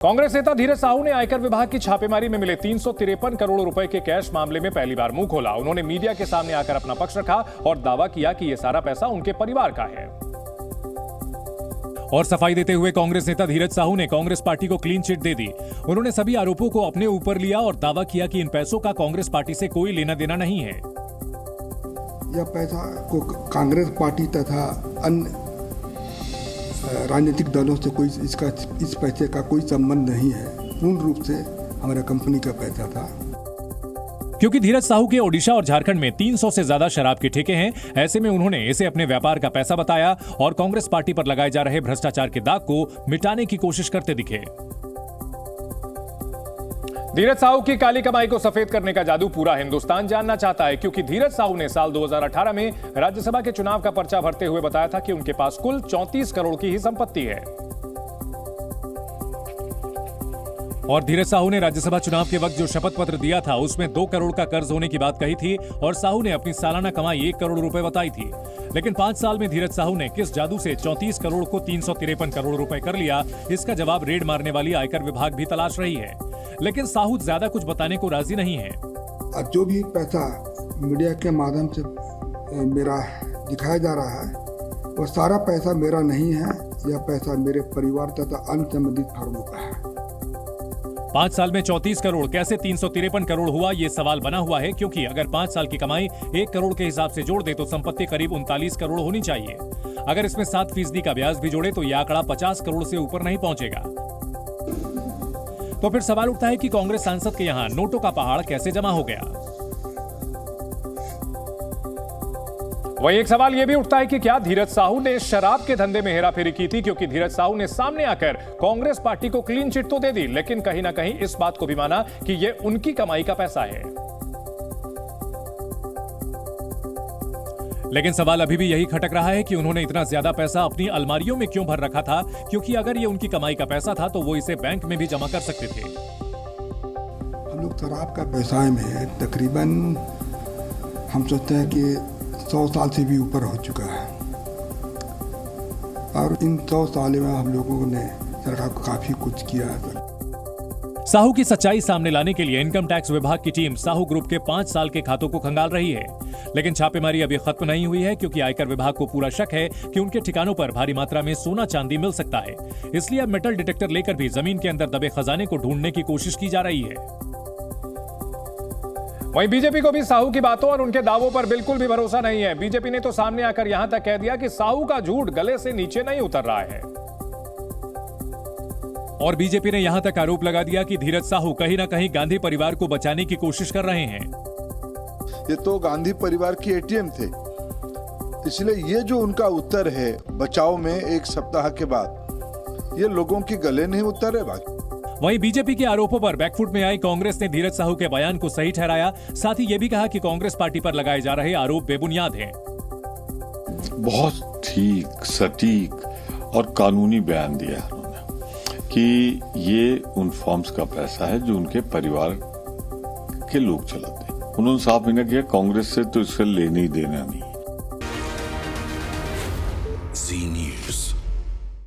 कांग्रेस नेता धीरज साहू ने आयकर विभाग की छापेमारी में मिले 353 करोड़ रुपए के कैश मामले में पहली बार मुंह खोला। उन्होंने मीडिया के सामने आकर अपना पक्ष रखा और दावा किया कि यह सारा पैसा उनके परिवार का है। और सफाई देते हुए कांग्रेस नेता धीरज साहू ने कांग्रेस पार्टी को क्लीन चिट दे दी। उन्होंने सभी आरोपों को अपने ऊपर लिया और दावा किया कि इन पैसों का कांग्रेस पार्टी से कोई लेना देना नहीं है। यह पैसा को कांग्रेस पार्टी तथा अन्य राजनीतिक दलों से कोई इस पैसे का कोई संबंध नहीं है। पूर्ण रूप से हमारे कंपनी का पैसा था। क्योंकि धीरज साहू के ओडिशा और झारखंड में 300 से ज्यादा शराब के ठेके हैं, ऐसे में उन्होंने इसे अपने व्यापार का पैसा बताया और कांग्रेस पार्टी पर लगाए जा रहे भ्रष्टाचार के दाग को मिटाने की कोशिश करते दिखे। धीरज साहू की काली कमाई को सफेद करने का जादू पूरा हिंदुस्तान जानना चाहता है, क्योंकि धीरज साहू ने साल 2018 में राज्यसभा के चुनाव का पर्चा भरते हुए बताया था कि उनके पास कुल 34 करोड़ की ही संपत्ति है। और धीरज साहू ने राज्यसभा चुनाव के वक्त जो शपथ पत्र दिया था उसमें 2 करोड़ का कर्ज होने की बात कही थी और साहू ने अपनी सालाना कमाई 1 करोड़ रुपए बताई थी। लेकिन 5 साल में धीरज साहू ने किस जादू से 34 करोड़ को 353 करोड़ रुपए कर लिया, इसका जवाब रेड मारने वाली आयकर विभाग भी तलाश रही है। लेकिन साहू ज्यादा कुछ बताने को राजी नहीं है। जो भी पैसा मीडिया के माध्यम से मेरा दिखाया जा रहा है वो सारा पैसा मेरा नहीं है। यह पैसा मेरे परिवार तथा अन्य संबंधित फर्मों का है। 5 साल में 34 करोड़ कैसे 353 करोड़ हुआ, ये सवाल बना हुआ है, क्योंकि अगर 5 साल की कमाई 1 करोड़ के हिसाब से जोड़ दे तो संपत्ति करीब 39 करोड़ होनी चाहिए। अगर इसमें 7% का ब्याज भी जोड़े तो यह आंकड़ा 50 करोड़ से ऊपर नहीं पहुंचेगा। तो फिर सवाल उठता है कि कांग्रेस सांसद के यहां नोटों का पहाड़ कैसे जमा हो गया। वहीं एक सवाल यह भी उठता है कि क्या धीरज साहू ने शराब के धंधे में हेराफेरी की थी, क्योंकि धीरज साहू ने सामने आकर कांग्रेस पार्टी को क्लीन चिट तो दे दी, लेकिन कहीं ना कहीं इस बात को भी माना कि यह उनकी कमाई का पैसा है। लेकिन सवाल अभी भी यही खटक रहा है कि उन्होंने इतना ज्यादा पैसा अपनी अलमारियों में क्यों भर रखा था, क्योंकि अगर ये उनकी कमाई का पैसा था तो वो इसे बैंक में भी जमा कर सकते थे। हम लोग शराब का व्यवसाय में तकरीबन हम सोचते हैं कि 100 साल से भी ऊपर हो चुका है और इन 100 साल में हम लोगों ने सरकार को काफी कुछ किया है। साहू की सच्चाई सामने लाने के लिए इनकम टैक्स विभाग की टीम साहू ग्रुप के 5 साल के खातों को खंगाल रही है। लेकिन छापेमारी अभी खत्म नहीं हुई है, क्योंकि आयकर विभाग को पूरा शक है कि उनके ठिकानों पर भारी मात्रा में सोना चांदी मिल सकता है। इसलिए अब मेटल डिटेक्टर लेकर भी जमीन के अंदर दबे खजाने को ढूंढने की कोशिश की जा रही है। वहीं बीजेपी को भी साहू की बातों और उनके दावों पर बिल्कुल भी भरोसा नहीं है। बीजेपी ने तो सामने आकर यहां तक कह दिया कि साहू का झूठ गले से नीचे नहीं उतर रहा है। और बीजेपी ने यहां तक आरोप लगा दिया कि धीरज साहू कहीं ना कहीं गांधी परिवार को बचाने की कोशिश कर रहे हैं। ये तो गांधी परिवार की एटीएम थे, इसलिए ये जो उनका उत्तर है बचाव में 1 सप्ताह के बाद, ये लोगों की गले नहीं उतर है। बाकी वहीं बीजेपी के आरोपों पर बैकफुट में आई कांग्रेस ने धीरज साहू के बयान को सही ठहराया। साथ ही ये भी कहा कि कांग्रेस पार्टी पर लगाए जा रहे आरोप बेबुनियाद हैं। बहुत ठीक, सटीक और कानूनी बयान दिया उन्होंने कि ये उन फॉर्म्स का पैसा है जो उनके परिवार के लोग चलाते हैं। उन्होंने साफ इन्हें किया कांग्रेस से तो इससे लेने ही देना नहीं।